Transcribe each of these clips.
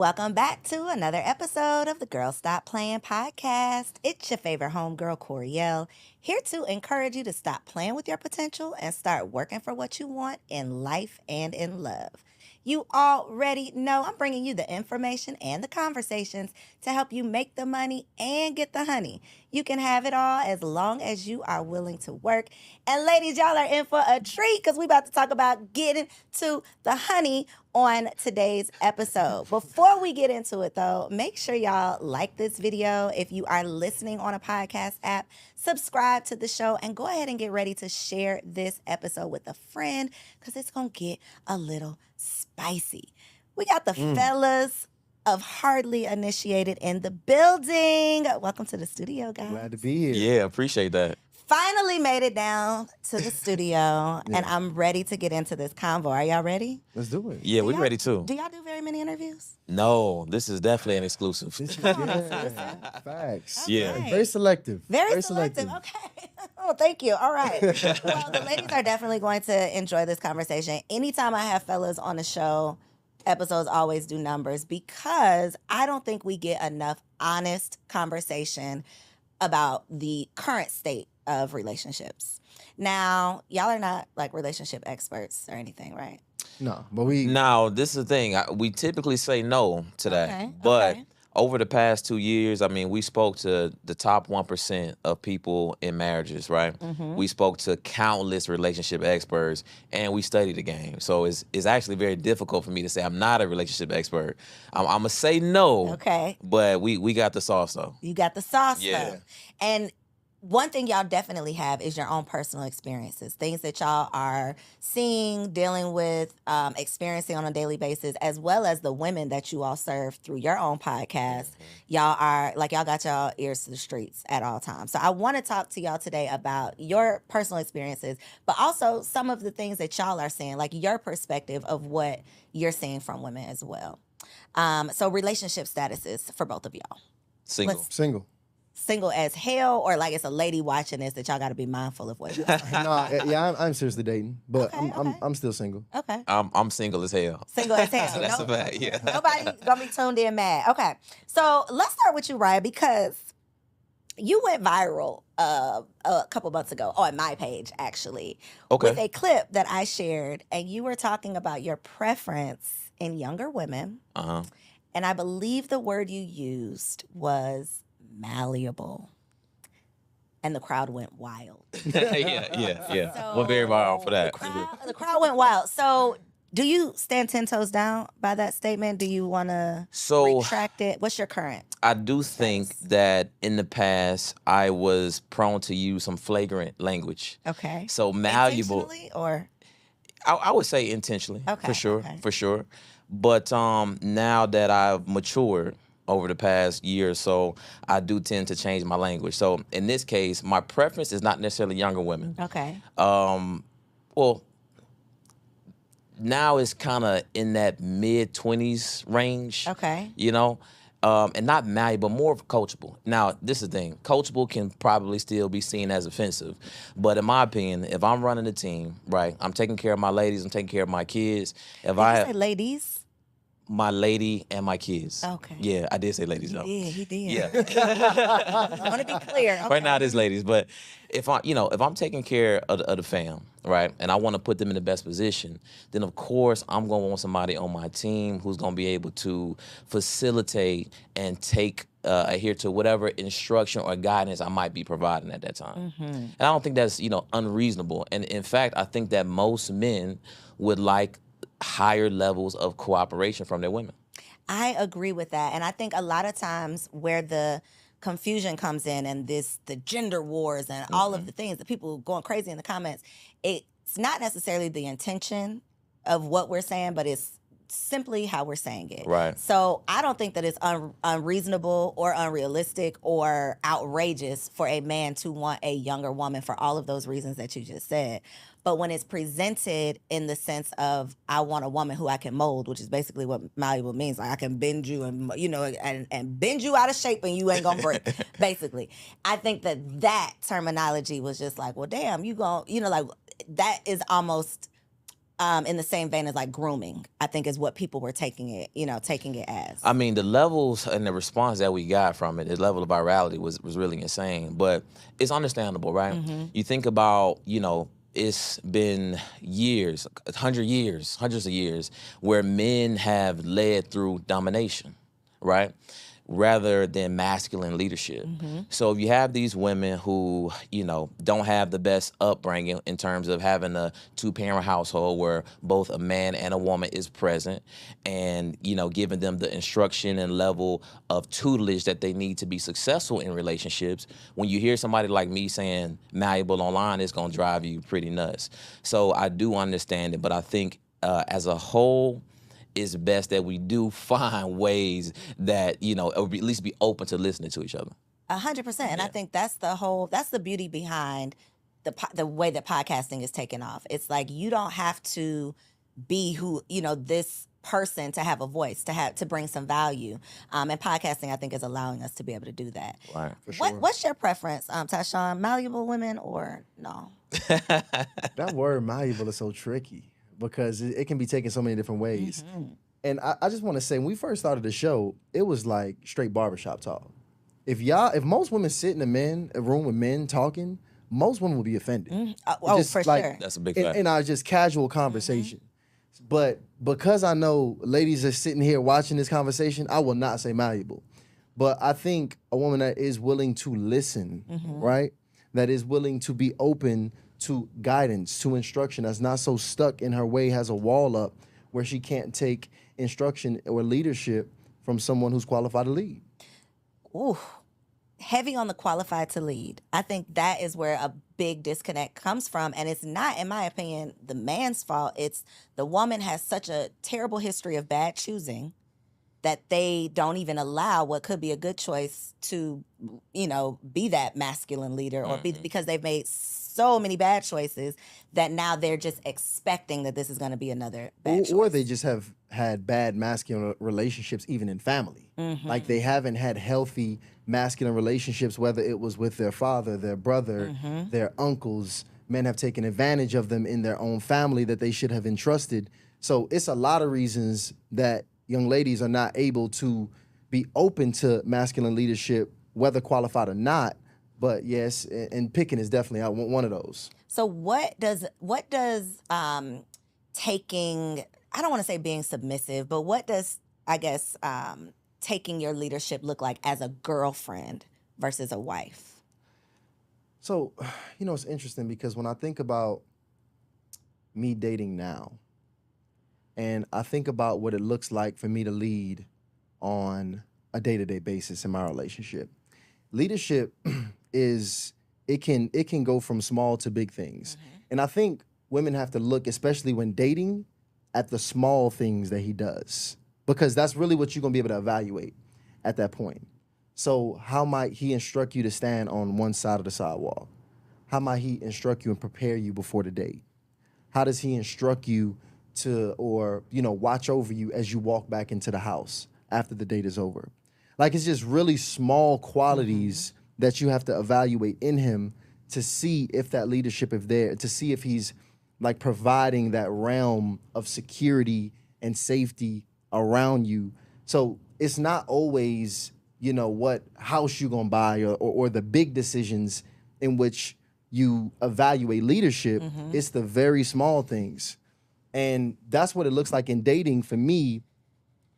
Welcome back to another episode of the Girl Stop Playin podcast. It's your favorite homegirl, Koereyelle, here to encourage you to stop playing with your potential and start working for what you want in life and in love. You already know I'm bringing you the information and the conversations to help you make the money and get the honey. You can have it all as long as you are willing to work. And ladies, y'all are in for a treat because we about to talk about getting to the honey on today's episode. Before we get into it though, make sure y'all like this video. If you are listening on a podcast app, subscribe to the show and go ahead and get ready to share this episode with a friend because it's going to get a little spicy. We got the fellas of Hardly Initiated in the building. Welcome to the studio, guys. Glad to be here. Yeah, appreciate that. Finally made it down to the studio, and I'm ready to get into this convo. Are y'all ready? Let's do it. Yeah, we're y'all- ready too. Do y'all do very many interviews? No, this is definitely an exclusive. This is facts. Yeah. Okay. Very selective. Very selective. Okay. Oh, thank you. All right. Well, the ladies are definitely going to enjoy this conversation. Anytime I have fellas on the show, episodes always do numbers because I don't think we get enough honest conversation about the current state of relationships. Now, y'all are not like relationship experts or anything, right? No, but we. Now, this is the thing. We typically say no to that. Okay, But okay. over the past 2 years, I mean, we spoke to the top 1% of people in marriages, right? Mm-hmm. We spoke to countless relationship experts, and we studied the game. So it's actually very difficult for me to say I'm not a relationship expert. I'm going to say no, Okay. but we got the sauce, though. You got the sauce, Yeah. though. And one thing y'all definitely have is your own personal experiences, things that y'all are seeing, dealing with, experiencing on a daily basis, as well as the women that you all serve through your own podcast. Y'all are like, y'all got y'all ears to the streets at all times. So I want to talk to y'all today about your personal experiences, but also some of the things that y'all are seeing, like your perspective of what you're seeing from women as well. So relationship statuses for both of y'all. Single. Let's- Single. Single as hell, or like it's a lady watching this that y'all got to be mindful of what you're saying? No, yeah, I'm seriously dating, but Okay, okay. I'm still single. Okay. I'm single as hell. Single as hell. That's No- a fact, yeah. Nobody gonna be tuned in mad. Okay. So let's start with you, Ryan, because you went viral a couple months ago on my page, actually, Okay. with a clip that I shared, and you were talking about your preference in younger women, Uh-huh. and I believe the word you used was malleable. And the crowd went wild. yeah. We're very viral for that. The crowd went wild. So, do you stand 10 toes down by that statement? Do you want to So retract it? What's your current? I do think that in the past I was prone to use some flagrant language. Okay. So malleable, Intentionally or I would say intentionally, Okay, okay. for sure. But now that I've matured over the past year or so, I do tend to change my language. So in this case, my preference is not necessarily younger women. okay. Well, now it's kind of in that mid-20s range. Okay. You know, and not malleable, more of coachable. Now, this is the thing. Coachable can probably still be seen as offensive. But in my opinion, if I'm running a team, right, I'm taking care of my ladies, I'm taking care of my kids. If Did I you have say ladies? my lady and my kids. Okay. Yeah, I did say ladies, though. He did. Yeah. I want to be clear. Okay. Right now it is ladies, but if I'm taking care of the fam, right, and I want to put them in the best position, then of course I'm gonna want somebody on my team who's gonna be able to facilitate and adhere to whatever instruction or guidance I might be providing at that time. And I don't think that's unreasonable. And in fact, I think that most men would like higher levels of cooperation from their women. I agree with that. And I think a lot of times where the confusion comes in and the gender wars and all of the things that people going crazy in the comments, it's not necessarily the intention of what we're saying, but it's simply how we're saying it. Right. So I don't think that it's unreasonable or unrealistic or outrageous for a man to want a younger woman for all of those reasons that you just said. But when it's presented in the sense of I want a woman who I can mold, which is basically what malleable means, like I can bend you and and bend you out of shape and you ain't gonna break. Basically, I think that terminology was just like, well, damn, you gon' like that is almost in the same vein as like grooming, I think is what people were taking it as. I mean, the levels and the response that we got from it, the level of virality was really insane. But it's understandable, right? You think about, it's been years, hundreds of years, where men have led through domination, right? Rather than masculine leadership. So if you have these women who, don't have the best upbringing in terms of having a 2-parent household where both a man and a woman is present and, giving them the instruction and level of tutelage that they need to be successful in relationships, when you hear somebody like me saying malleable online, it's gonna drive you pretty nuts. So I do understand it, but I think as a whole, it's best that we do find ways that, or at least be open to listening to each other. 100%. And I think that's the beauty behind the way that podcasting is taken off. It's like you don't have to be this person to have a voice, to bring some value. And podcasting, I think, is allowing us to be able to do that. Right. For sure. What's your preference, Tashawn? Malleable women or no? That word malleable is so tricky because it can be taken so many different ways. And I just want to say, when we first started the show, it was like straight barbershop talk. If most women sit in a room with men talking, most women would be offended. For sure. That's a big fact. In our just casual conversation. But because I know ladies are sitting here watching this conversation, I will not say malleable. But I think a woman that is willing to listen, right? That is willing to be open to guidance, to instruction, that's not so stuck in her way, has a wall up where she can't take instruction or leadership from someone who's qualified to lead. Ooh, heavy on the qualified to lead. I think that is where a big disconnect comes from. And it's not, in my opinion, the man's fault. It's the woman has such a terrible history of bad choosing that they don't even allow what could be a good choice to, be that masculine leader or because they've made so many bad choices that now they're just expecting that this is going to be another bad choice. Or they just have had bad masculine relationships even in family. Like they haven't had healthy masculine relationships, whether it was with their father, their brother, their uncles. Men have taken advantage of them in their own family that they should have entrusted. So it's a lot of reasons that young ladies are not able to be open to masculine leadership, whether qualified or not. But yes, and picking is definitely one of those. So what does taking, I don't want to say being submissive, but what does, I guess, taking your leadership look like as a girlfriend versus a wife? So, it's interesting because when I think about me dating now, and I think about what it looks like for me to lead on a day-to-day basis in my relationship, leadership it can go from small to big things. And I think women have to look, especially when dating, at the small things that he does, because that's really what you're gonna be able to evaluate at that point. So how might he instruct you to stand on one side of the sidewalk? How might he instruct you and prepare you before the date? How does he instruct you to, or watch over you as you walk back into the house after the date is over? Like, it's just really small qualities that you have to evaluate in him to see if that leadership is there, to see if he's like providing that realm of security and safety around you. So it's not always, what house you're gonna buy or the big decisions in which you evaluate leadership. It's the very small things. And that's what it looks like in dating for me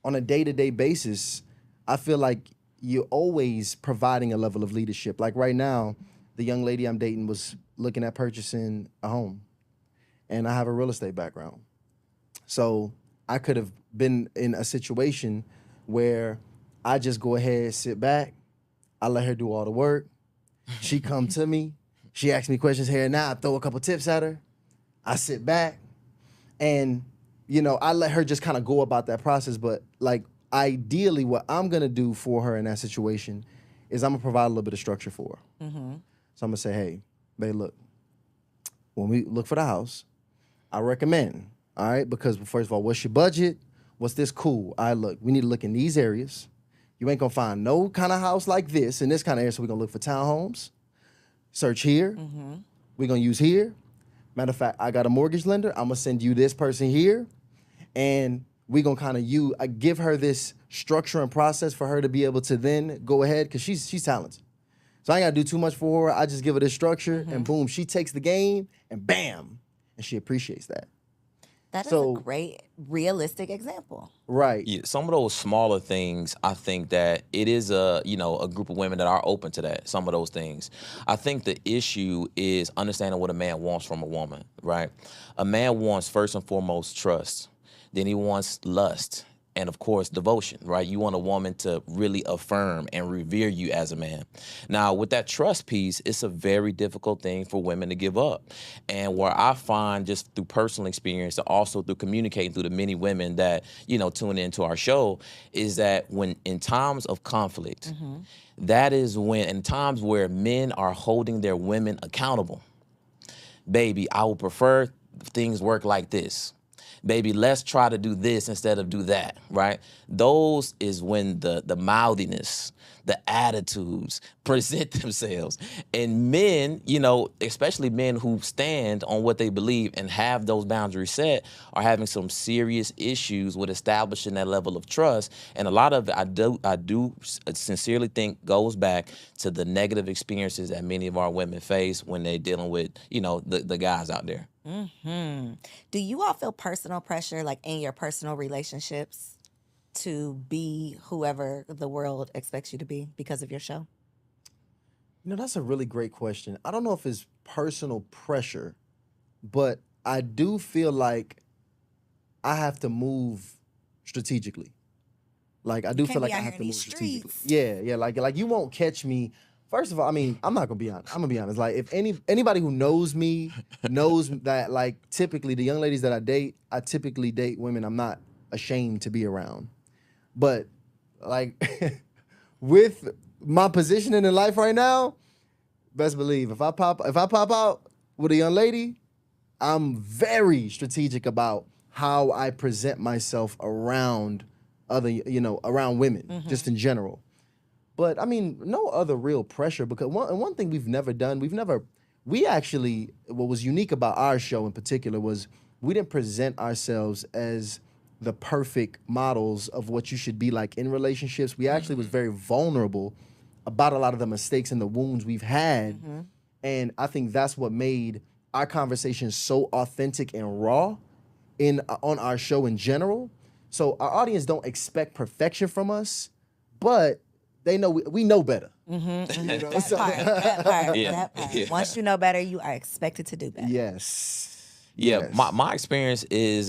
on a day-to-day basis. I feel like you're always providing a level of leadership. Like right now, the young lady I'm dating was looking at purchasing a home, and I have a real estate background. So I could have been in a situation where I just go ahead, sit back, I let her do all the work. She come to me, she asks me questions here and now, I throw a couple tips at her, I sit back, and I let her just kind of go about that process. But like, ideally, what I'm gonna do for her in that situation is I'm gonna provide a little bit of structure for her. So I'm gonna say, hey, babe, look, when we look for the house, I recommend, all right, because first of all, what's your budget? What's this? Cool. All right, look, we need to look in these areas. You ain't gonna find no kind of house like this in this kind of area, so we're gonna look for townhomes. Search here. We're gonna use here. Matter of fact, I got a mortgage lender. I'm gonna send you this person here, and we gonna kind of I give her this structure and process for her to be able to then go ahead because she's talented. So I ain't gotta do too much for her. I just give her this structure, and boom, she takes the game, and bam, and she appreciates that. That is So a great, realistic example. right, Yeah, some of those smaller things, I think that it is a group of women that are open to that. Some of those things, I think the issue is understanding what a man wants from a woman. Right, a man wants first and foremost trust, then he wants lust, and of course devotion. Right, you want a woman to really affirm and revere you as a man. Now, with that trust piece, it's a very difficult thing for women to give up, and where I find just through personal experience, and also through communicating through the many women that tune into our show, is that when in times of conflict, that is when in times where men are holding their women accountable. Baby, I would prefer things work like this. Baby, let's try to do this instead of do that, right? Those is when the mouthiness, the attitudes present themselves. And men, especially men who stand on what they believe and have those boundaries set, are having some serious issues with establishing that level of trust. And a lot of it, I do sincerely think goes back to the negative experiences that many of our women face when they're dealing with, the guys out there. Do you all feel personal pressure, like in your personal relationships, to be whoever the world expects you to be because of your show? that's a really great question. I don't know if it's personal pressure, but I do feel like I have to move strategically. Like I do Can't feel be like I out here have in to move these strategically. streets. Yeah. Like you won't catch me. First of all, I mean, I'm not gonna be honest. I'm gonna be honest. Like if anybody who knows me knows that like typically the young ladies that I typically date women I'm not ashamed to be around. But like with my positioning in life right now, best believe if I pop out with a young lady, I'm very strategic about how I present myself around around women, just in general. But I mean, no other real pressure because one thing we've never done, we actually, what was unique about our show in particular was we didn't present ourselves as the perfect models of what you should be like in relationships. We actually was very vulnerable about a lot of the mistakes and the wounds we've had. And I think that's what made our conversation so authentic and raw on our show in general. So our audience don't expect perfection from us, but they know we know better. That So- part, that part, Yeah. that part. Yeah. Once you know better, you are expected to do better. Yes. Yeah, Yes. my experience is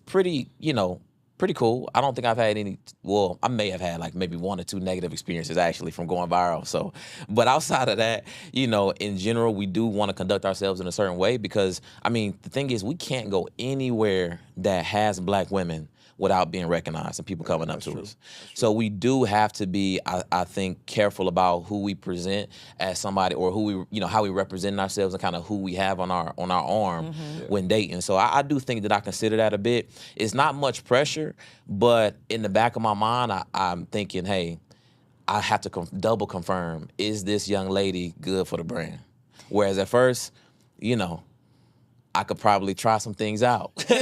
pretty, pretty cool. I don't think I've had any. Well, I may have had like maybe one or two negative experiences actually from going viral. So, but outside of that, in general, we do want to conduct ourselves in a certain way because I mean, the thing is, we can't go anywhere that has Black women without being recognized and people coming up to us. So we do have to be, I think, careful about who we present as somebody or who we, how we represent ourselves and kind of who we have on our arm when dating. So I do think that I consider that a bit. It's not much pressure, but in the back of my mind, I'm thinking, hey, I have to double confirm, is this young lady good for the brand? Whereas at first, I could probably try some things out. See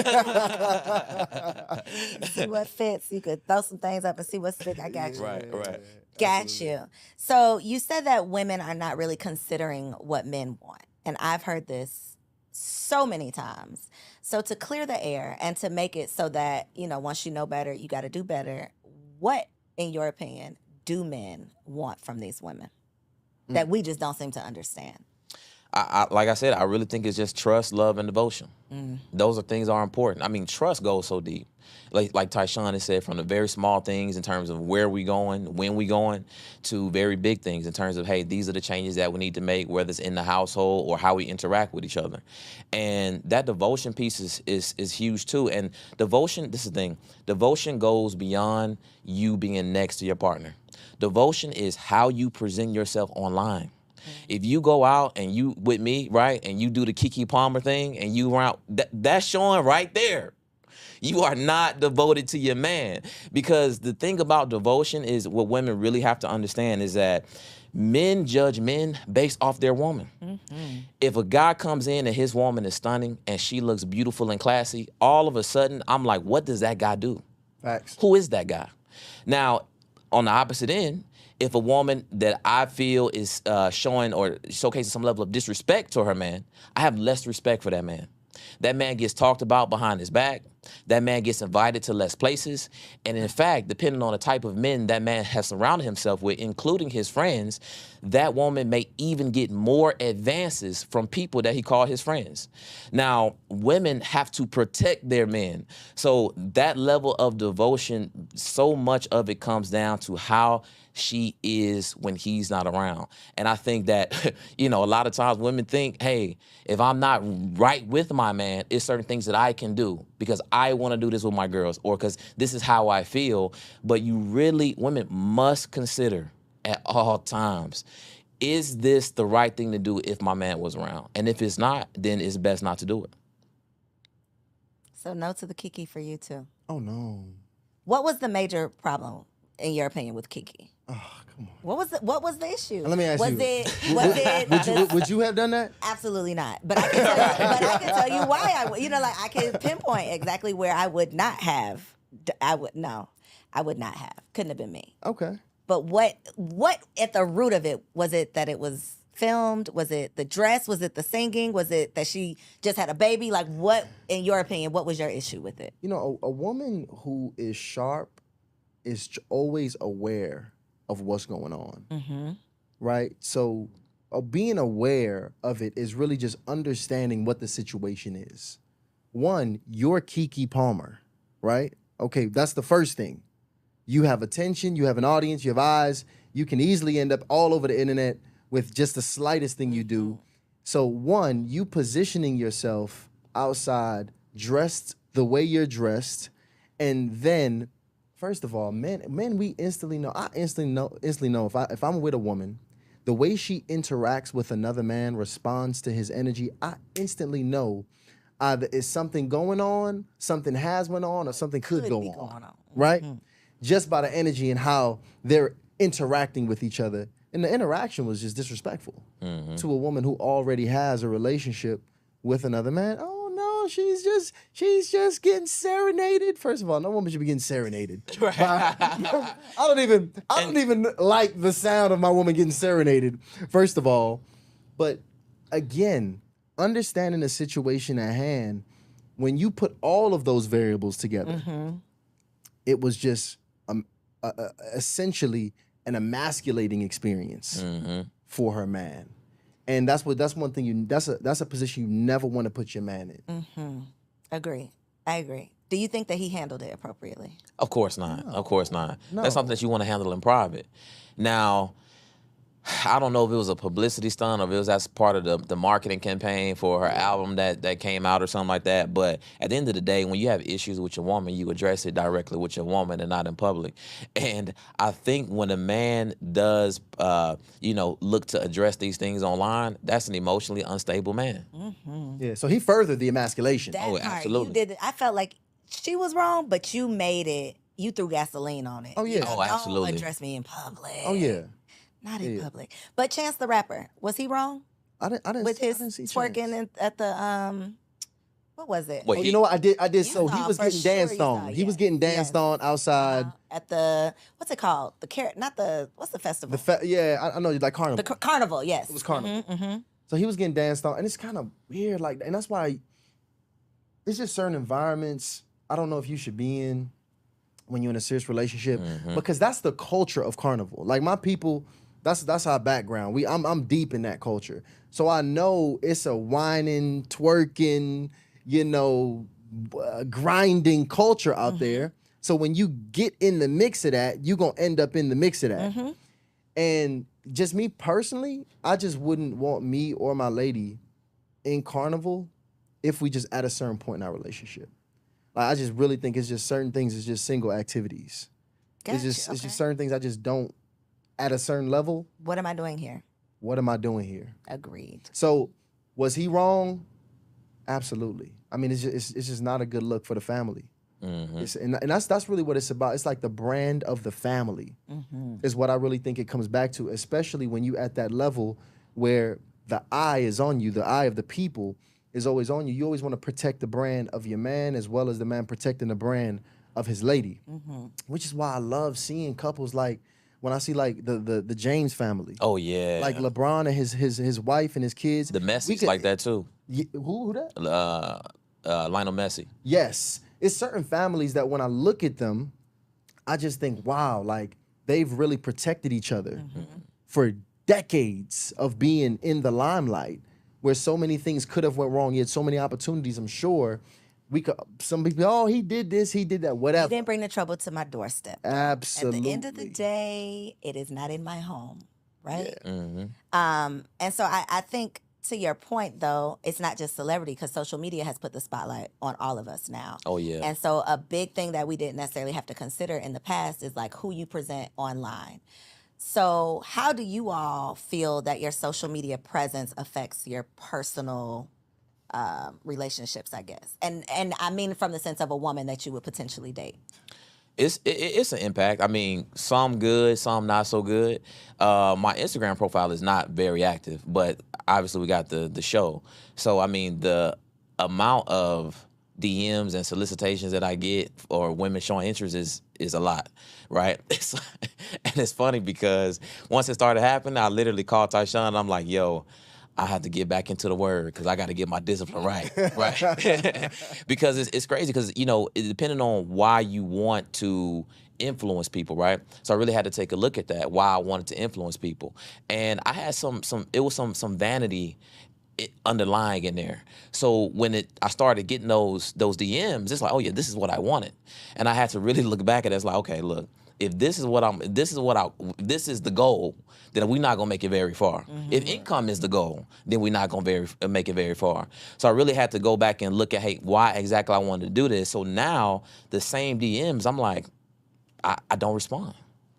what fits. You could throw some things up and see what sticks. I got you. Right. Got you. So you said that women are not really considering what men want. And I've heard this so many times. So to clear the air and to make it so that, once you know better, you got to do better. What, in your opinion, do men want from these women that we just don't seem to understand? Like I said, I really think it's just trust, love, and devotion. Those are things that are important. I mean, trust goes so deep. Like Tyshawn has said, from the very small things in terms of where we going, when we going, to very big things in terms of, hey, these are the changes that we need to make, whether it's in the household or how we interact with each other. And that devotion piece is huge too. And devotion, this is the thing, devotion goes beyond you being next to your partner. Devotion is how you present yourself online. If you go out and you with me, right, and you do the Kiki Palmer thing and you around, that's showing right there. You are not devoted to your man. Because the thing about devotion is what women really have to understand is that men judge men based off their woman. If a guy comes in and his woman is stunning and she looks beautiful and classy, all of a sudden I'm like, what does that guy do? Facts. Who is that guy? Now, on the opposite end, if a woman that I feel is showing or showcasing some level of disrespect to her man, I have less respect for that man. That man gets talked about behind his back. That man gets invited to less places. And in fact, depending on the type of men that man has surrounded himself with, including his friends, that woman may even get more advances from people that he called his friends. Now, women have to protect their men. So that level of devotion, so much of it comes down to how she is when he's not around. And I think that, a lot of times women think, hey, if I'm not right with my man, it's certain things that I can do because I want to do this with my girls or because this is how I feel. But women must consider at all times, is this the right thing to do if my man was around? And if it's not, then it's best not to do it. So no to the Kiki for you too. Oh no. What was the major problem, in your opinion, with Kiki? Oh, come on. What was the issue? And let me ask was you. It Would you have done that? Absolutely not. But I can tell you why I can pinpoint exactly where I would not have. I would not have. Couldn't have been me. Okay. But what at the root of it, was it that it was filmed? Was it the dress? Was it the singing? Was it that she just had a baby? Like, what, in your opinion, what was your issue with it? A woman who is sharp is always aware of what's going on, right? So being aware of it is really just understanding what the situation is. One, you're Kiki Palmer, right? Okay, that's the first thing. You have attention, you have an audience, you have eyes. You can easily end up all over the internet with just the slightest thing you do. So one, you positioning yourself outside, dressed the way you're dressed, and then, first of all, men, we instantly know. I instantly know if I'm with a woman, the way she interacts with another man, responds to his energy, I instantly know either is something going on, something has went on, or something could go on. Right? Just by the energy and how they're interacting with each other. And the interaction was just disrespectful to a woman who already has a relationship with another man. Oh no, she's just getting serenaded. First of all, no woman should be getting serenaded. Right. I don't even like the sound of my woman getting serenaded, first of all. But again, understanding the situation at hand, when you put all of those variables together, it was just essentially an emasculating experience for her man. And that's one thing that's a position you never want to put your man in. I agree. Do you think that he handled it appropriately? Of course not. No. Of course not. No. That's something that you want to handle in private. Now, I don't know if it was a publicity stunt or if it was as part of the marketing campaign for her album that came out or something like that. But at the end of the day, when you have issues with your woman, you address it directly with your woman and not in public. And I think when a man does, look to address these things online, that's an emotionally unstable man. Yeah, so he furthered the emasculation. That Oh, part, absolutely. You did it. I felt like she was wrong, but you made it. You threw gasoline on it. Oh, yeah. Oh, absolutely. Don't address me in public. Oh yeah. Not in public. But Chance the Rapper, was he wrong I didn't with his see twerking at the what was it? Wait, Oh, you know what? I did. You So he saw, was for getting sure danced you saw, on. He was yes, getting danced yes. on outside. At the what's it called? What's the festival? I know, like Carnival. The carnival. Yes, It was Carnival. Mm-hmm. So he was getting danced on, and it's kind of weird, like, and that's why it's just certain environments I don't know if you should be in when you're in a serious relationship, because that's the culture of Carnival. Like my people, that's our background. I'm deep in that culture, so I know it's a whining, twerking, grinding culture out there. So when you get in the mix of that, you're gonna end up in the mix of that. And just me personally, I just wouldn't want me or my lady in Carnival if we just at a certain point in our relationship. Like I just really think it's just certain things, it's just single activities. Gotcha, It's just certain things I just don't, at a certain level, What am I doing here? what am I doing here? Agreed. So was he wrong? Absolutely. I mean, it's just not a good look for the family. And that's really what it's about. It's like the brand of the family is what I really think it comes back to, especially when you at that level where the eye is on you, the eye of the people is always on you. You always want to protect the brand of your man as well as the man protecting the brand of his lady, which is why I love seeing couples like when I see like the James family. Oh yeah, like LeBron and his wife and his kids. The Messi's like that too. Who that? Lionel Messi. Yes. It's certain families that when I look at them, I just think, wow, like they've really protected each other for decades of being in the limelight, where so many things could have went wrong. He had so many opportunities. I'm sure some people, oh, he did this, he did that, whatever. He didn't bring the trouble to my doorstep. Absolutely. At the end of the day, it is not in my home, right? Yeah. And so I think, to your point, though, it's not just celebrity, because social media has put the spotlight on all of us now. Oh, yeah. And so a big thing that we didn't necessarily have to consider in the past is like who you present online. So how do you all feel that your social media presence affects your personal relationships, I guess? And I mean from the sense of a woman that you would potentially date. It's an impact. I mean, some good, some not so good. My Instagram profile is not very active, but obviously we got the show. So I mean, the amount of DMs and solicitations that I get or women showing interest is a lot, right? And it's funny because once it started happening, I literally called Tyshawn and I'm like, yo, I have to get back into the word because I got to get my discipline right, right? Because it's crazy because, you know, it depending on why you want to influence people, right? So I really had to take a look at that, why I wanted to influence people. And I had some vanity underlying in there. So when I started getting those DMs, it's like, oh yeah, this is what I wanted. And I had to really look back at it. It's like, okay, look, if this is the goal, then we're not gonna make it very far. If income is the goal, then we're not gonna make it very far. So I really had to go back and look at, hey, why exactly I wanted to do this. So now the same DMs, I'm like, I don't respond.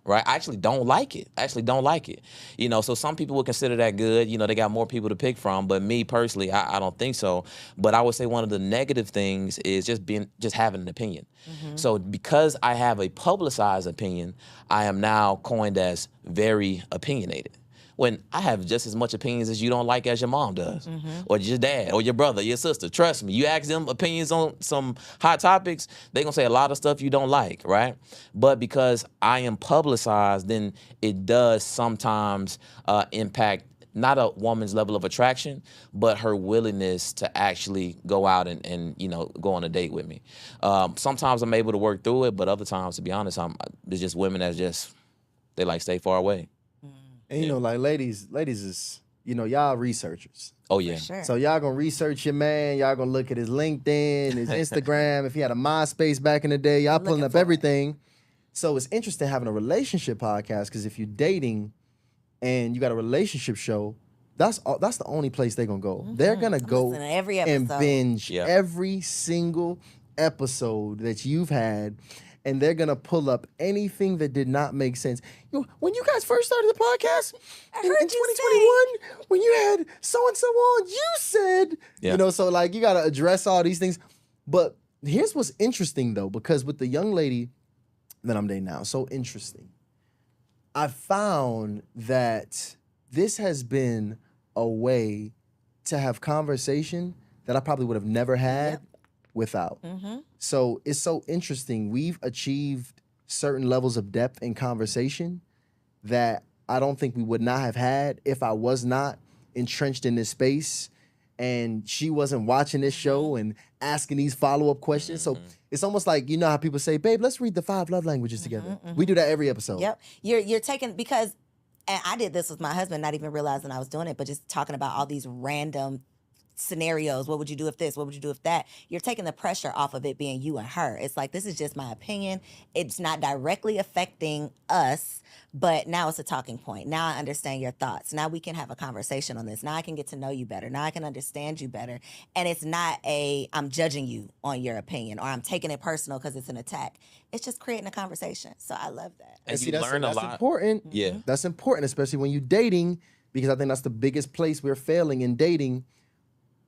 Right? I actually don't like it. You know, so some people would consider that good. You know, they got more people to pick from. But me personally, I don't think so. But I would say one of the negative things is just having an opinion. So because I have a publicized opinion, I am now coined as very opinionated. When I have just as much opinions as you don't like as your mom does, or your dad, or your brother, your sister. Trust me, you ask them opinions on some hot topics, they're gonna say a lot of stuff you don't like, right? But because I am publicized, then it does sometimes impact not a woman's level of attraction, but her willingness to actually go out and you know, go on a date with me. Sometimes I'm able to work through it, but other times, to be honest, there's just women that they like stay far away. And you know, like ladies is, you know, y'all researchers. Oh yeah. Sure. So y'all gonna research your man, y'all gonna look at his LinkedIn, his Instagram, if he had a MySpace back in the day, y'all pulling up everything. So it's interesting having a relationship podcast, because if you're dating and you got a relationship show, that's the only place they're gonna go. They're gonna go Listen to every and episode. binge Yep. every single episode that you've had. And they're gonna pull up anything that did not make sense. You know, when you guys first started the podcast in heard you 2021, when you had so and so on, you said, Yeah. you know, so like you gotta address all these things. But here's what's interesting though, because with the young lady that I'm dating now, so interesting. I found that this has been a way to have conversation that I probably would have never had without. So it's so interesting. We've achieved certain levels of depth in conversation that I don't think we would not have had if I was not entrenched in this space and she wasn't watching this show and asking these follow-up questions. So it's almost like, you know how people say, babe, let's read the 5 love languages together. We do that every episode. Yep. You're taking, because, and I did this with my husband, not even realizing I was doing it, but just talking about all these random scenarios. What would you do if this? What would you do if that? You're taking the pressure off of it being you and her. It's like, this is just my opinion. It's not directly affecting us, but now it's a talking point. Now I understand your thoughts. Now we can have a conversation on this. Now I can get to know you better. Now I can understand you better. And it's not I'm judging you on your opinion, or I'm taking it personal because it's an attack. It's just creating a conversation. So I love that. And see, you learn a that's lot. important. Yeah. That's important, especially when you're dating, because I think that's the biggest place we're failing in dating.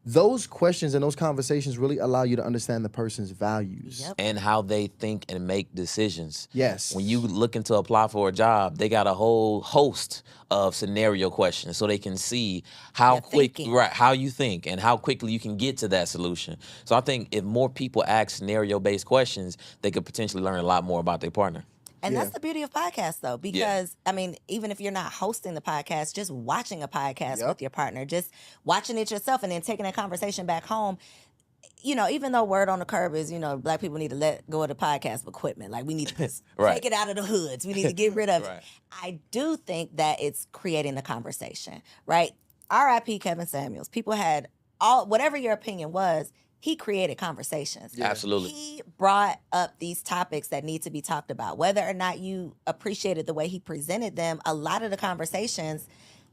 those questions and those conversations really allow you to understand the person's values. Yep. And how they think and make decisions. Yes. When you looking to apply for a job, they got a whole host of scenario questions so they can see how Your thinking. how you think and how quickly you can get to that solution. So I think if more people ask scenario-based questions, they could potentially learn a lot more about their partner. And Yeah. that's the beauty of podcasts, though, because, I mean, even if you're not hosting the podcast, just watching a podcast Yep. with your partner, just watching it yourself and then taking a conversation back home, even though word on the curb is, Black people need to let go of the podcast equipment. Like, we need to just Right. take it out of the hoods. We need to get rid of Right. it. I do think that it's creating the conversation, right? R.I.P. Kevin Samuels. People had whatever your opinion was, he created conversations. Yeah. Absolutely. He brought up these topics that need to be talked about. Whether or not you appreciated the way he presented them, a lot of the conversations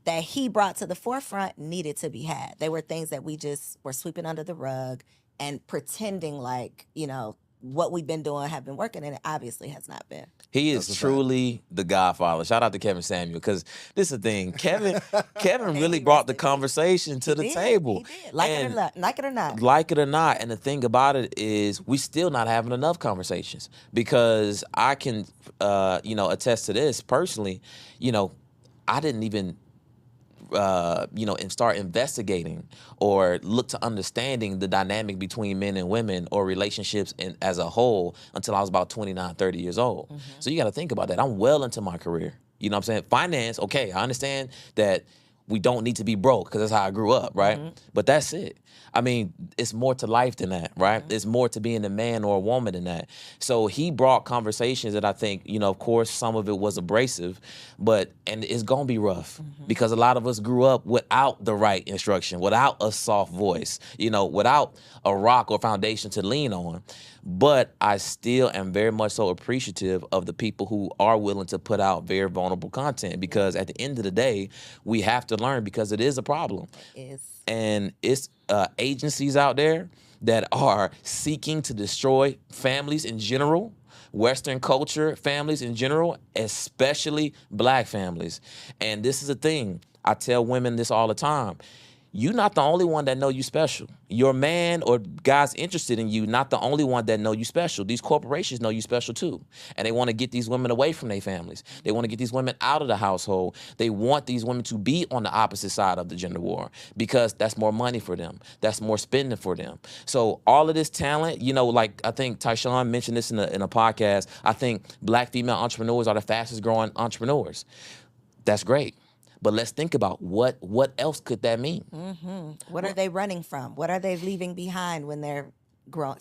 that he brought to the forefront needed to be had. They were things that we just were sweeping under the rug and pretending like, what we've been doing have been working, and it obviously has not been. He That's is a fact. truly the Godfather. Shout out to Kevin Samuel, because this is the thing. Kevin May really he brought rest the in peace. conversation to the He did. table. He did. Like it or And not. Like it or not. like it or not, and the thing about it is we still not having enough conversations, because I can attest to this personally. I didn't even and start investigating or look to understanding the dynamic between men and women or relationships as a whole until I was about 29, 30 years old. So you got to think about that. I'm well into my career. You know what I'm saying? Finance, okay, I understand that we don't need to be broke because that's how I grew up, right? But that's it. I mean, it's more to life than that, right? It's more to being a man or a woman than that. So he brought conversations that I think, of course, some of it was abrasive, and it's going to be rough because a lot of us grew up without the right instruction, without a soft voice, without a rock or foundation to lean on. But I still am very much so appreciative of the people who are willing to put out very vulnerable content, because at the end of the day, we have to learn, because it is a problem. It is. And it's agencies out there that are seeking to destroy families in general, Western culture families in general, especially Black families. And this is the thing. I tell women this all the time. You're not the only one that know you special. Your man or guys interested in you, not the only one that know you special. These corporations know you special too. And they want to get these women away from their families. They want to get these women out of the household. They want these women to be on the opposite side of the gender war, because that's more money for them. That's more spending for them. So all of this talent, like I think Tyshawn mentioned this in a podcast, I think Black female entrepreneurs are the fastest growing entrepreneurs. That's great. But let's think about what else could that mean? What are they running from? What are they leaving behind when they're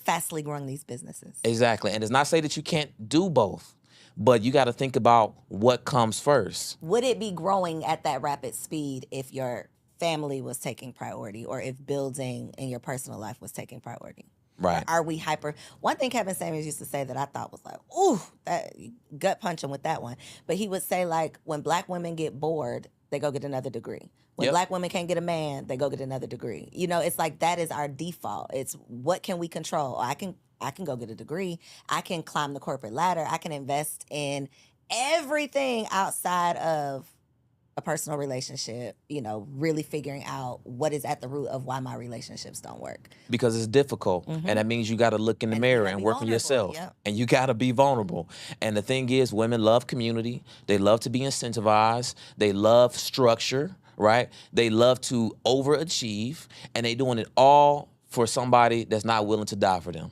fastly growing these businesses? Exactly. And it's not say that you can't do both, but you got to think about what comes first. Would it be growing at that rapid speed if your family was taking priority, or if building in your personal life was taking priority? Right. Are we hyper? One thing Kevin Samuels used to say that I thought was like, ooh, that gut punching with that one. But he would say, like, when Black women get bored, they go get another degree. When Yep. Black women can't get a man, they go get another degree. It's like that is our default. It's what can we control? I can go get a degree. I can climb the corporate ladder. I can invest in everything outside of a personal relationship, really figuring out what is at the root of why my relationships don't work. Because it's difficult. And that means you got to look in the And you mirror gotta and be work on vulnerable, yourself. yep. And you got to be vulnerable. And the thing is, women love community. They love to be incentivized. They love structure, right? They love to overachieve. And they doing it all for somebody that's not willing to die for them.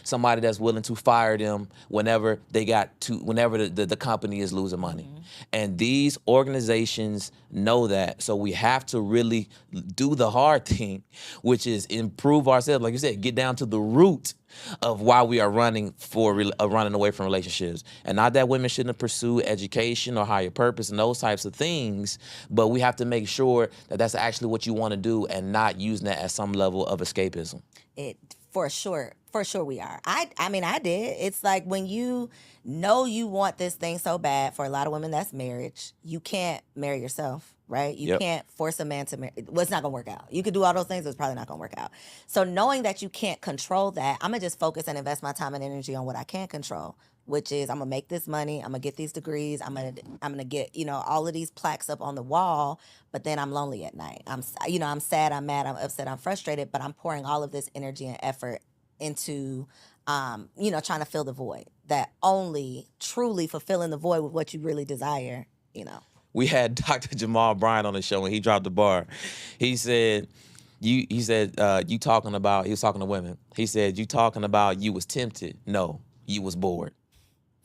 Somebody that's willing to fire them whenever the company is losing money. And these organizations know that. So we have to really do the hard thing, which is improve ourselves. Like you said, get down to the root of why we are running away from relationships. And not that women shouldn't pursue education or higher purpose and those types of things, but we have to make sure that that's actually what you want to do and not using that as some level of escapism. It for sure we are. I mean I did. It's like when you know you want this thing so bad, for a lot of women that's marriage. You can't marry yourself, right? You Yep. can't force a man to marry. Well, it's not gonna work out. You could do all those things, but it's probably not gonna work out. So knowing that you can't control that, I'm gonna just focus and invest my time and energy on what I can control. which is I'm gonna make this money, I'm gonna get these degrees, I'm gonna get all of these plaques up on the wall, but then I'm lonely at night. I'm sad, I'm mad, I'm upset, I'm frustrated, but I'm pouring all of this energy and effort into trying to fill the void. That only truly fulfilling the void with what you really desire. We had Dr. Jamal Bryant on the show, and he dropped the bar. He said, you talking about, he was talking to women. He said, you talking about you was tempted. No, you was bored.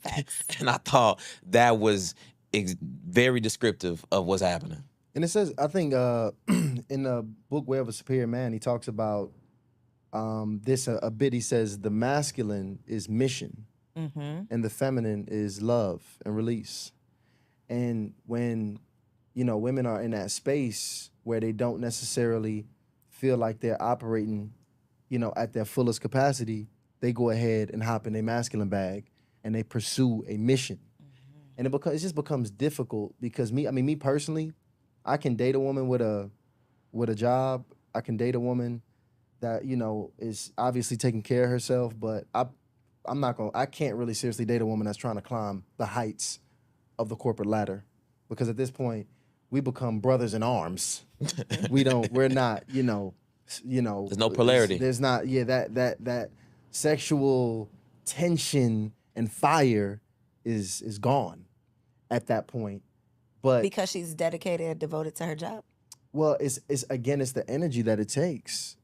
Facts. And I thought that was very descriptive of what's happening. And it says, I think in the book Way of a Superior Man, he talks about this a bit. He says the masculine is mission, and the feminine is love and release. And when women are in that space where they don't necessarily feel like they're operating at their fullest capacity, they go ahead and hop in their masculine bag and they pursue a mission. And it just becomes difficult because me personally, I can date a woman with a job. I can date a woman that is obviously taking care of herself, but I can't really seriously date a woman that's trying to climb the heights of the corporate ladder, because at this point we become brothers in arms. We're not, there's no polarity. There's not, that sexual tension and fire is gone at that point. But because she's dedicated and devoted to her job. Well, it's the energy that it takes.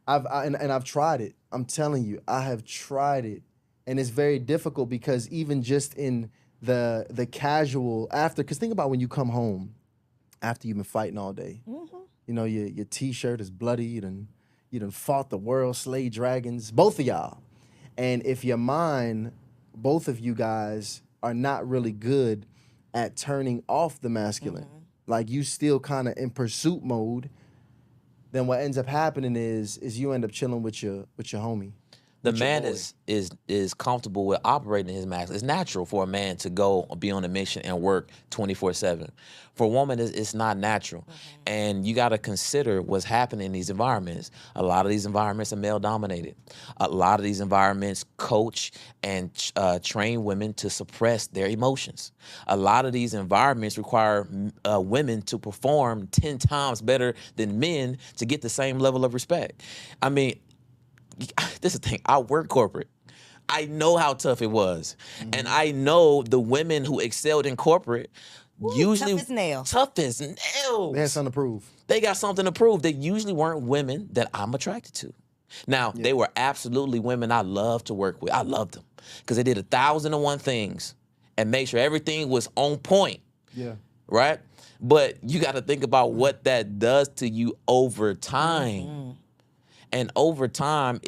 I've tried it. I'm telling you, I have tried it, and it's very difficult because even just in the casual after, because think about when you come home after you've been fighting all day. Your t-shirt is bloody. You done fought the world, slayed dragons, both of y'all. And if your mind, both of you guys, are not really good at turning off the masculine, like you still kind of in pursuit mode, then what ends up happening is you end up chilling with your homie. The man is comfortable with operating his masculine. It's natural for a man to go be on a mission and work 24/7. For a woman, it's not natural. And you got to consider what's happening in these environments. A lot of these environments are male dominated. A lot of these environments coach and train women to suppress their emotions. A lot of these environments require women to perform 10 times better than men to get the same level of respect. I mean, this is the thing. I work corporate. I know how tough it was. And I know the women who excelled in corporate usually tough as nails. Tough as nails. They had something to prove. They got something to prove. They usually weren't women that I'm attracted to. Now, they were absolutely women I loved to work with. I loved them because they did 1,001 things and made sure everything was on point. Yeah. Right? But you got to think about what that does to you over time. And over time,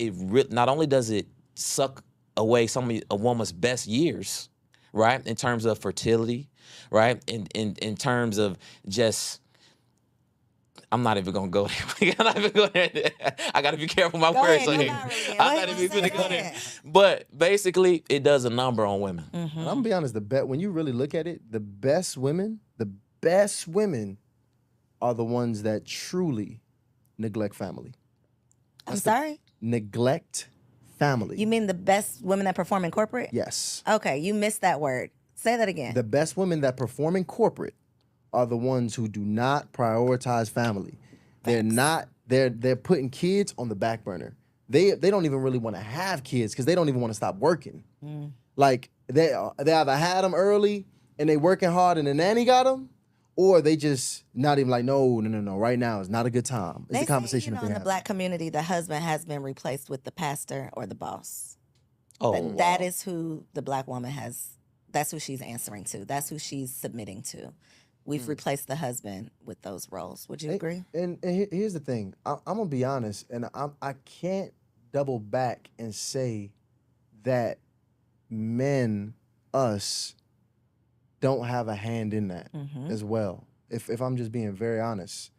not only does it suck away some of a woman's best years, right, in terms of fertility, right, in terms of just, I'm not even gonna go there. I'm not even going there. I gotta be careful with my words. I'm not even gonna go there. But basically, it does a number on women. And I'm gonna be honest. When you really look at it, the best women are the ones that truly neglect family. I'm sorry? Neglect family. You mean the best women that perform in corporate? Yes. Okay, you missed that word. Say that again. The best women that perform in corporate are the ones who do not prioritize family. They're not. They're putting kids on the back burner. They don't even really want to have kids because they don't even want to stop working. Like they either had them early and they working hard and the nanny got them, or they just not even like, no. Right now is not a good time. It's they a conversation say, in the Black community, the husband has been replaced with the pastor or the boss. Oh, that is who the Black woman has. That's who she's answering to. That's who she's submitting to. We've replaced the husband with those roles. Would you agree? And here's the thing. I'm gonna be honest, and I can't double back and say that men, us, don't have a hand in that as well. If I'm just being very honest,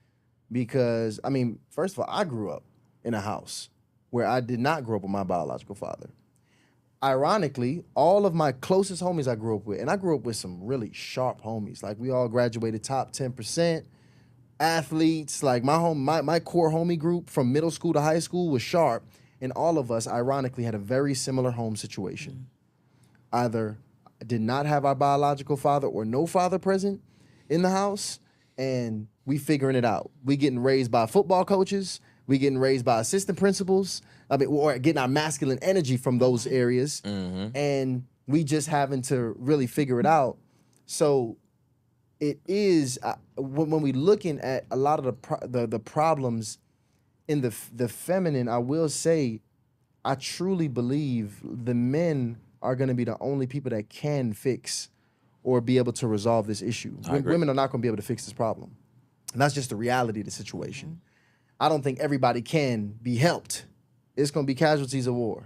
because I mean, first of all, I grew up in a house where I did not grow up with my biological father. Ironically, all of my closest homies I grew up with, and I grew up with some really sharp homies. Like we all graduated top 10%, athletes. Like my core homie group from middle school to high school was sharp, and all of us, ironically, had a very similar home situation. either did not have our biological father or no father present in the house, and we figuring it out. We getting raised by football coaches. We getting raised by assistant principals. I mean, or getting our masculine energy from those areas, and we just having to really figure it out. So it is when we looking at a lot of the problems in the feminine. I will say, I truly believe the men are going to be the only people that can fix or be able to resolve this issue. Women are not going to be able to fix this problem. And that's just the reality of the situation. I don't think everybody can be helped. It's going to be casualties of war.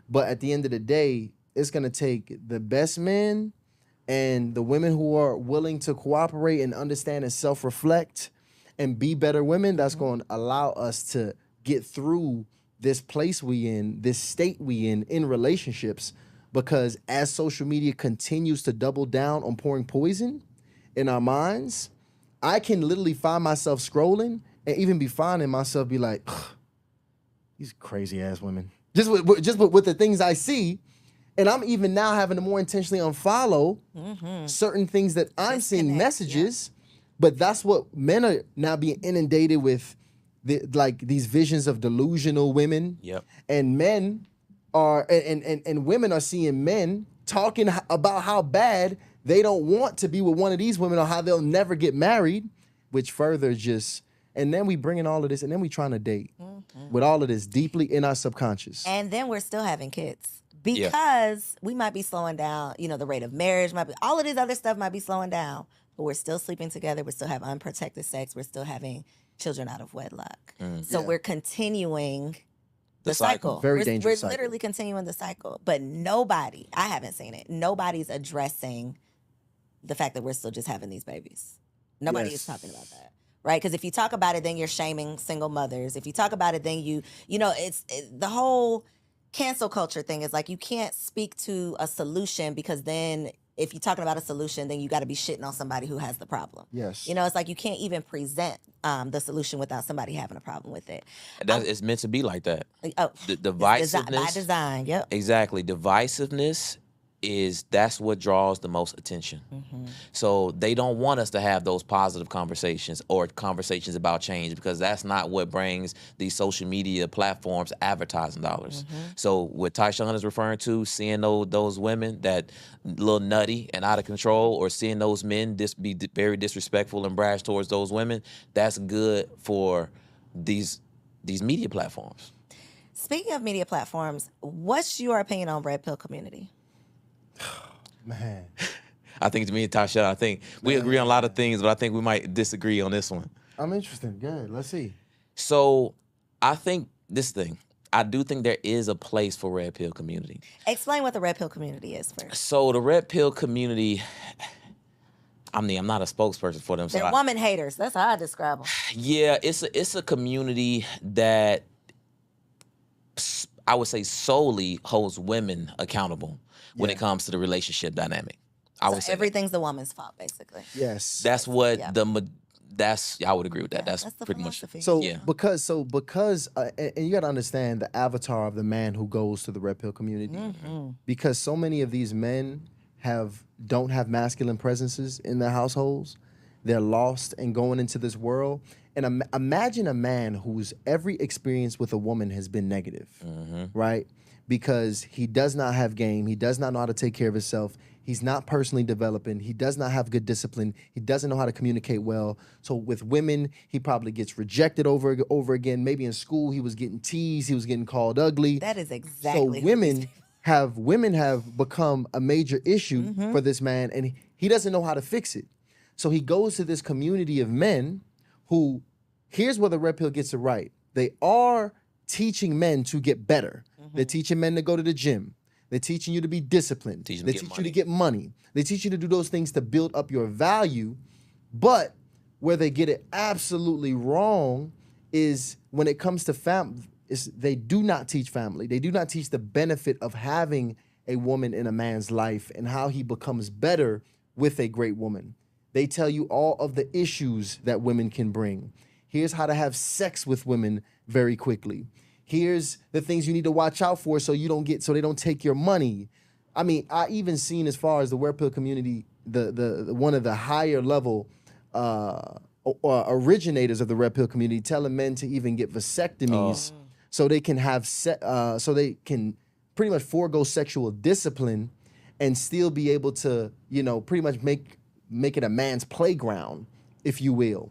But at the end of the day, it's going to take the best men and the women who are willing to cooperate and understand and self-reflect and be better women. That's going to allow us to get through this place we in, this state we in relationships. Because as social media continues to double down on pouring poison in our minds, I can literally find myself scrolling and even be finding myself be like, these crazy ass women. Just with the things I see. And I'm even now having to more intentionally unfollow certain things that I'm seeing messages. But that's what men are now being inundated with, these visions of delusional women. Yep. And men are and women are seeing men talking about how bad they don't want to be with one of these women or how they'll never get married, which further just, and then we bring in all of this and then we trying to date with all of this deeply in our subconscious. And then we're still having kids because we might be slowing down, the rate of marriage might be, all of this other stuff might be slowing down, but we're still sleeping together. We still have unprotected sex. We're still having children out of wedlock. So we're continuing the cycle. Very dangerous We're cycle. literally continuing the cycle. But nobody, I haven't seen it, nobody's addressing the fact that we're still just having these babies. Nobody is talking about that. Right? Because if you talk about it, then you're shaming single mothers. If you talk about it, then it's the whole cancel culture thing is like you can't speak to a solution because then if you're talking about a solution, then you got to be shitting on somebody who has the problem. Yes. It's like you can't even present the solution without somebody having a problem with it. It's meant to be like that. Oh, The divisiveness. by design, yep. Exactly. Divisiveness that's what draws the most attention. So they don't want us to have those positive conversations or conversations about change because that's not what brings these social media platforms advertising dollars. So what Tyshawn is referring to, seeing those women that little nutty and out of control, or seeing those men be very disrespectful and brash towards those women, that's good for these media platforms. Speaking of media platforms, what's your opinion on Red Pill community? Man. I think to me and Tasha, I think we agree on a lot of things, but I think we might disagree on this one. I'm interested. Good. Let's see. So I think I do think there is a place for Red Pill community. Explain what the Red Pill community is first. So the Red Pill community, I'm not a spokesperson for them. So They're woman haters. That's how I describe them. Yeah, it's a community that I would say solely holds women accountable when it comes to the relationship dynamic. I would say everything's the woman's fault, basically. Yes. that's what I would agree with that. That's the pretty much. philosophy. So Yeah. because and you got to understand the avatar of the man who goes to the Red Pill community, because so many of these men don't have masculine presences in their households. They're lost and going into this world. And imagine a man whose every experience with a woman has been negative, right? Because he does not have game. He does not know how to take care of himself. He's not personally developing. He does not have good discipline. He doesn't know how to communicate well. So with women, he probably gets rejected over again. Maybe in school, he was getting teased. He was getting called ugly. That is exactly. So women have become a major issue for this man, and he doesn't know how to fix it. So he goes to this community of men who, here's where the Red Pill gets it right. They are teaching men to get better. They're teaching men to go to the gym. They're teaching you to be disciplined. They teach you to get money. They teach you to do those things to build up your value. But where they get it absolutely wrong is when it comes to family. They do not teach family. They do not teach the benefit of having a woman in a man's life and how he becomes better with a great woman. They tell you all of the issues that women can bring. Here's how to have sex with women very quickly. Here's the things you need to watch out for so they don't take your money. I mean, I even seen as far as the red pill community, the one of the higher level originators of the red pill community telling men to even get vasectomies so they can have so they can pretty much forego sexual discipline and still be able to, you know, pretty much make it a man's playground, if you will.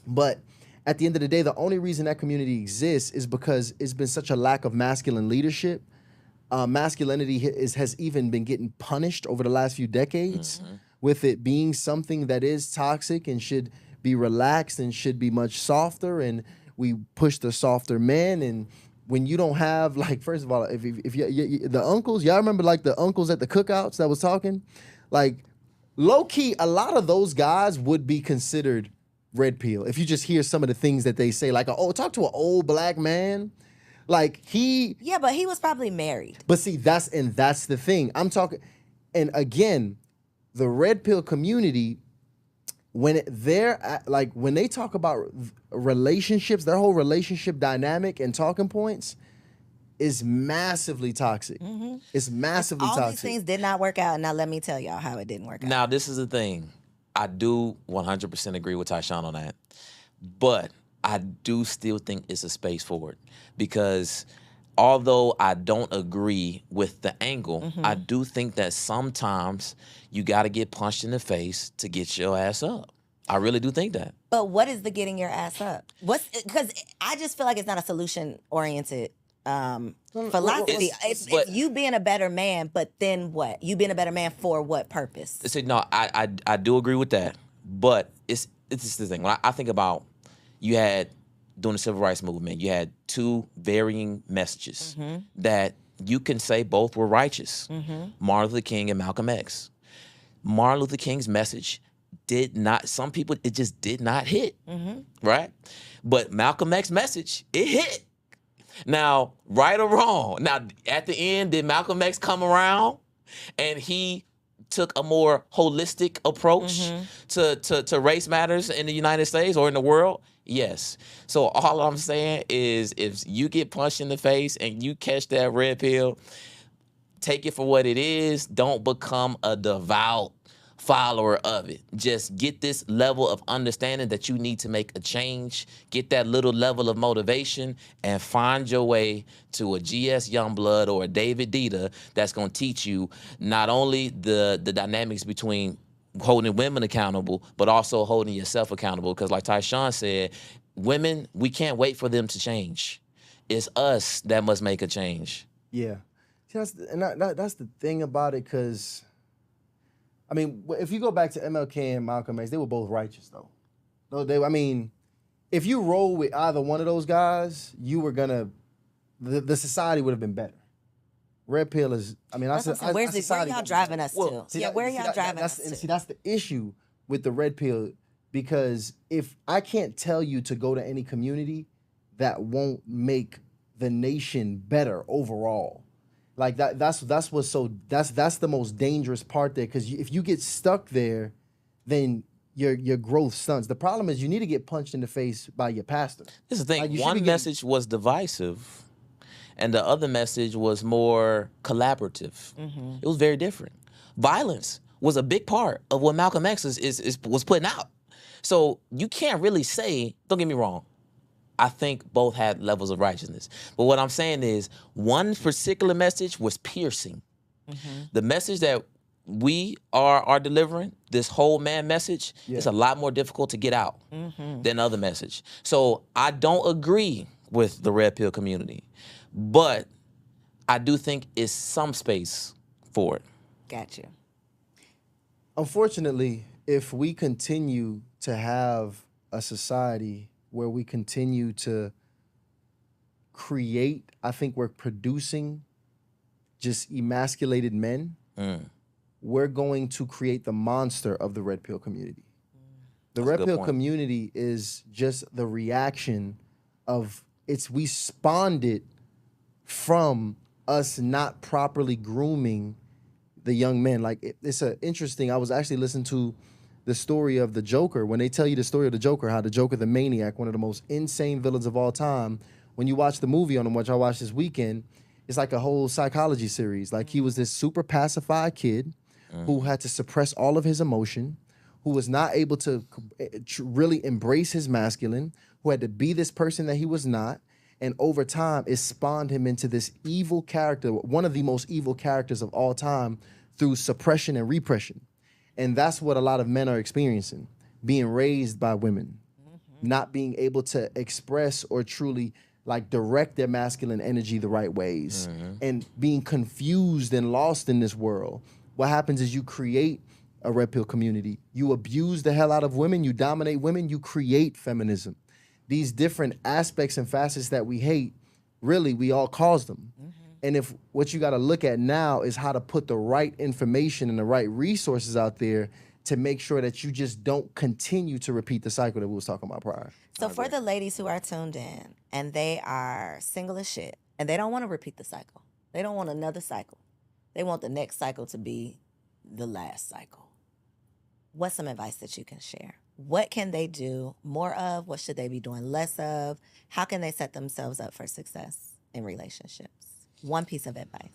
But at the end of the day, the only reason that community exists is because it's been such a lack of masculine leadership. Masculinity has even been getting punished over the last few decades, with it being something that is toxic and should be relaxed and should be much softer. And we push the softer men. And when you don't have, like, first of all, if you, the uncles, y'all remember like the uncles at the cookouts that was talking? Like, low key, a lot of those guys would be considered red pill if you just hear some of the things that they say. Like, talk to an old black man. Like, Yeah, but he was probably married. But see, that's the thing. I'm talking, and again, the red pill community, when they talk about relationships, their whole relationship dynamic and talking points is massively toxic. It's massively toxic. All these things did not work out. Now let me tell y'all how it didn't work out. Now, this is the thing. I do 100% agree with Tyshawn on that. But I do still think it's a space for it. Because although I don't agree with the angle, I do think that sometimes you got to get punched in the face to get your ass up. I really do think that. But what is the getting your ass up? Because I just feel like it's not a solution-oriented philosophy. It's you being a better man, but then what? You being a better man for what purpose? So, no, I do agree with that. But it's just the thing. When I think about, you had, during the civil rights movement, you had two varying messages that you can say both were righteous. Martin Luther King and Malcolm X. Martin Luther King's message did not, some people, it just did not hit, right? But Malcolm X's message, it hit. Now, right or wrong, now at the end, did Malcolm X come around and he took a more holistic approach to race matters in the United States or in the world? Yes. So all I'm saying is, if you get punched in the face and you catch that red pill, take it for what it is. Don't become a devout follower of it. Just get this level of understanding that you need to make a change. Get that little level of motivation and find your way to a GS Youngblood or a David Dita that's going to teach you not only the dynamics between holding women accountable, but also holding yourself accountable. Because like Tyshawn said, women, we can't wait for them to change. It's us that must make a change. Yeah. See, that's the thing about it, because, I mean, if you go back to MLK and Malcolm X, they were both righteous, though. I mean, if you roll with either one of those guys, you were gonna, the society would have been better. Red pill is, I mean, where y'all driving us to? Where y'all driving us to? See, that's the issue with the red pill, because if I can't tell you to go to any community, that won't make the nation better overall. Like that's what's so, that's the most dangerous part there, because if you get stuck there, then your growth stunts. The problem is you need to get punched in the face by your pastor. This is the thing. One message was divisive, and the other message was more collaborative. It was very different. Violence was a big part of what Malcolm X was putting out. So you can't really say, don't get me wrong, I think both had levels of righteousness. But what I'm saying is, one particular message was piercing. The message that we are delivering, this whole man message, is a lot more difficult to get out than other message. So I don't agree with the red pill community, but I do think it's some space for it. Got you. Unfortunately, if we continue to have a society where we continue to create, I think we're producing just emasculated men, we're going to create the monster of the red pill community. The red pill community is just the reaction of, we spawned it from us not properly grooming the young men. Like, it's interesting, I was actually listening to the story of the Joker. When they tell you the story of the Joker, how the Joker, the maniac, one of the most insane villains of all time, when you watch the movie on him, which I watched this weekend, It's like a whole psychology series. Like he was this super pacified kid who had to suppress all of his emotion, who was not able to really embrace his masculine, who had to be this person that he was not. And over time, it spawned him into this evil character, one of the most evil characters of all time, through suppression and repression. And that's what a lot of men are experiencing, being raised by women, not being able to express or truly like direct their masculine energy the right ways, and being confused and lost in this world. What happens is you create a red pill community. You abuse the hell out of women, you dominate women, you create feminism. These different aspects and facets that we hate, really, we all cause them. And if what you got to look at now is how to put the right information and the right resources out there to make sure that you just don't continue to repeat the cycle that we was talking about prior. So for the ladies who are tuned in and they are single as shit and they don't want to repeat the cycle, they don't want another cycle. They want the next cycle to be the last cycle. What's some advice that you can share? What can they do more of? What should they be doing less of? How can they set themselves up for success in relationships? One piece of advice.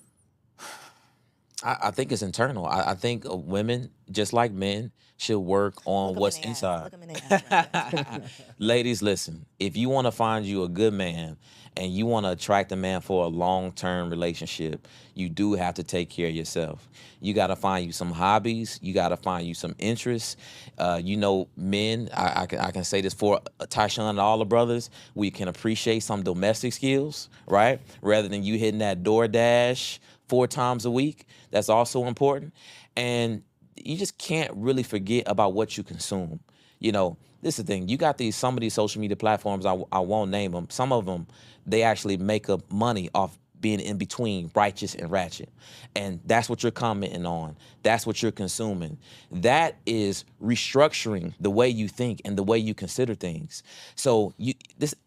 I think it's internal. I think women, just like men, should work on what's inside. Look 'em in the ass. Right? Ladies, listen. If you want to find you a good man and you want to attract a man for a long-term relationship, you do have to take care of yourself. You got to find you some hobbies. You got to find you some interests. Men, I can say this for Tyshawn and all the brothers, we can appreciate some domestic skills, right? Rather than you hitting that DoorDash 4 times a week. That's also important. And you just can't really forget about what you consume. This is the thing. You got some of these social media platforms, I won't name them. Some of them, they actually make up money off being in between righteous and ratchet. And that's what you're commenting on. That's what you're consuming. That is restructuring the way you think and the way you consider things. So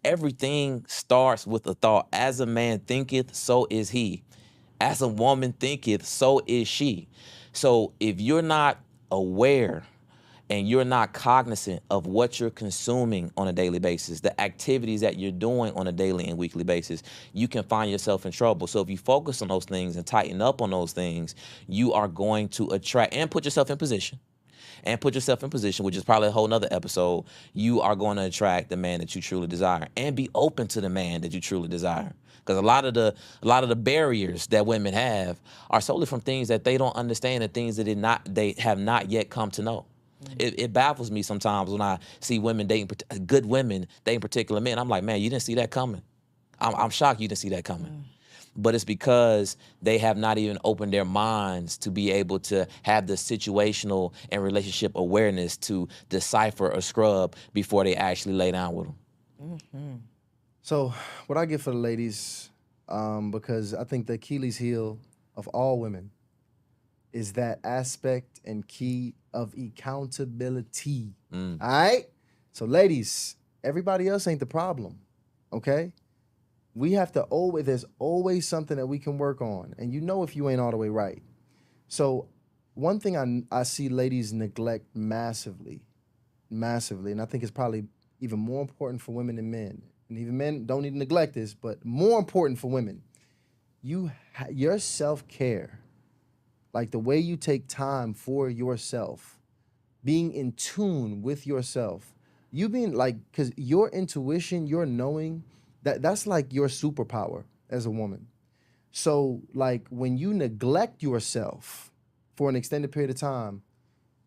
everything starts with a thought. As a man thinketh, so is he. As a woman thinketh, so is she. So if you're not aware and you're not cognizant of what you're consuming on a daily basis, the activities that you're doing on a daily and weekly basis, you can find yourself in trouble. So if you focus on those things and tighten up on those things, you are going to attract and put yourself in position. Which is probably a whole nother episode. You are going to attract the man that you truly desire and be open to the man that you truly desire. Because a lot of the barriers that women have are solely from things that they don't understand and things that they have not yet come to know. It baffles me sometimes when I see women good women dating particular men. I'm like, man, you didn't see that coming. I'm shocked you didn't see that coming. But it's because they have not even opened their minds to be able to have the situational and relationship awareness to decipher or scrub before they actually lay down with them. So what I get for the ladies, because I think the Achilles heel of all women is that aspect and key of accountability. All right? So ladies, everybody else ain't the problem, okay? We have to there's always something that we can work on. And if you ain't all the way right. So one thing I see ladies neglect massively, and I think it's probably even more important for women than men. And even men don't need to neglect this, but more important for women. Your self-care, like the way you take time for yourself, being in tune with yourself, you being like, because your intuition, your knowing, that's like your superpower as a woman. So like when you neglect yourself for an extended period of time,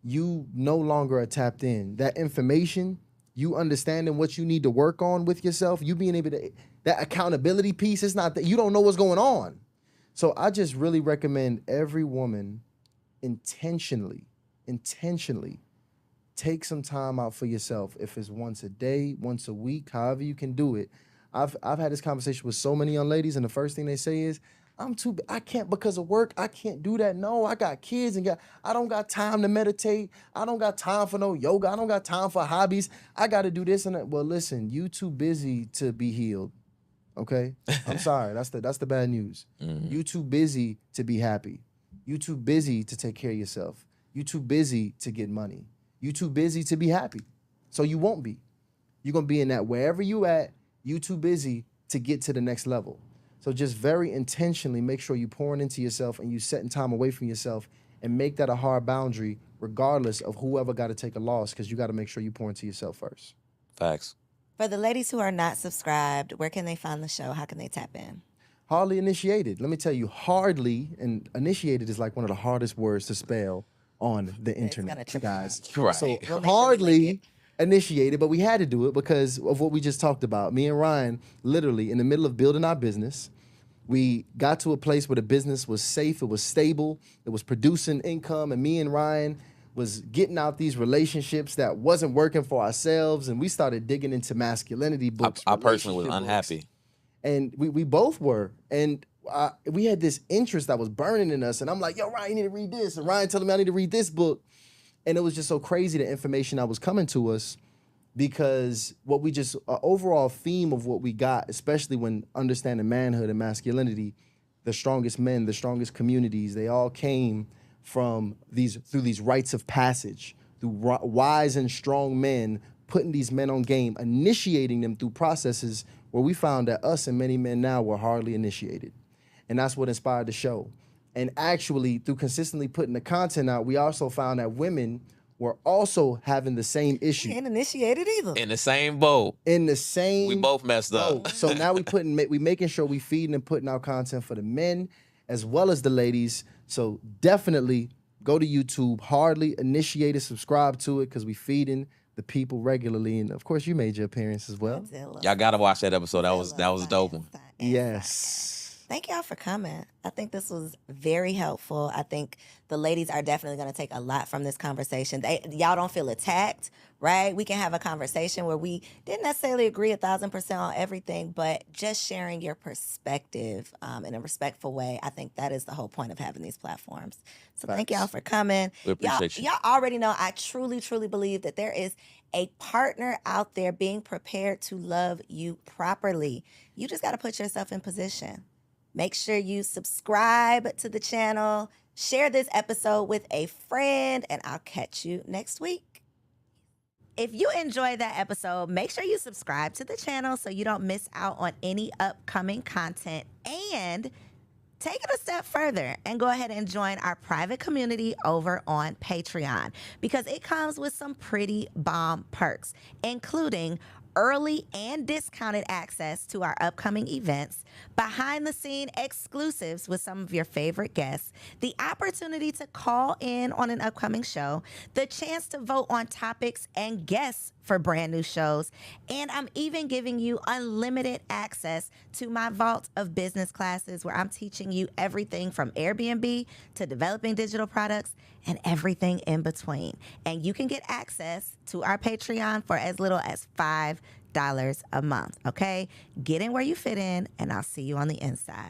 you no longer are tapped in. That information, you understanding what you need to work on with yourself, you being able to, that accountability piece, it's not that you don't know what's going on. So I just really recommend every woman intentionally take some time out for yourself. If it's once a day, once a week, however you can do it. I've had this conversation with so many young ladies, and the first thing they say is, I can't because of work, I can't do that. No, I got kids I don't got time to meditate. I don't got time for no yoga. I don't got time for hobbies. I got to do this and that. Well, listen, you too busy to be healed. Okay? I'm sorry. That's the bad news. You too busy to be happy. You too busy to take care of yourself. You too busy to get money. You too busy to be happy. So you won't be. You're going to be in that wherever you at, you too busy to get to the next level. So just very intentionally make sure you pouring into yourself and you setting time away from yourself and make that a hard boundary regardless of whoever got to take a loss, because you got to make sure you pour into yourself first. Facts. For the ladies who are not subscribed, where can they find the show? How can they tap in? Hardly initiated. Let me tell you, hardly, and initiated is like one of the hardest words to spell on the internet, gonna trip guys. Right. So We'll make sure we link hardly initiated, but we had to do it because of what we just talked about. Me and Ryan, literally in the middle of building our business, we got to a place where the business was safe, it was stable, it was producing income, and me and Ryan was getting out these relationships that wasn't working for ourselves, and we started digging into masculinity books. I personally was relationship books. unhappy. And we both were. And we had this interest that was burning in us. And I'm like, yo, Ryan, you need to read this. And Ryan telling me I need to read this book. And it was just so crazy, the information that was coming to us, because what we just, overall theme of what we got, especially when understanding manhood and masculinity, the strongest men, the strongest communities, they all came from through these rites of passage, through wise and strong men, putting these men on game, initiating them through processes where we found that us and many men now were hardly initiated. And that's what inspired the show. And actually, through consistently putting the content out, we also found that women were also having the same issue. You ain't initiated either. In the same boat. In the same We both messed up. boat. So now we making sure we feeding and putting out content for the men as well as the ladies. So definitely go to YouTube, hardly initiated, subscribe to it, because we feeding the people regularly. And of course, you made your appearance as well. Y'all gotta watch that episode. That was a dope one. Yes. Thank y'all for coming. I think this was very helpful. I think the ladies are definitely going to take a lot from this conversation. Y'all don't feel attacked, right? We can have a conversation where we didn't necessarily agree 1,000% on everything, but just sharing your perspective in a respectful way. I think that is the whole point of having these platforms. So thank y'all for coming. We appreciate you. Y'all already know I truly, truly believe that there is a partner out there being prepared to love you properly. You just got to put yourself in position. Make sure you subscribe to the channel, share this episode with a friend, and I'll catch you next week. If you enjoyed that episode, make sure you subscribe to the channel so you don't miss out on any upcoming content, and take it a step further and go ahead and join our private community over on Patreon, because it comes with some pretty bomb perks, including early and discounted access to our upcoming events, behind-the-scene exclusives with some of your favorite guests, the opportunity to call in on an upcoming show, the chance to vote on topics and guests for brand new shows, and I'm even giving you unlimited access to my vault of business classes where I'm teaching you everything from Airbnb to developing digital products and everything in between. And you can get access to our Patreon for as little as $5 a month, okay? Get in where you fit in, and I'll see you on the inside.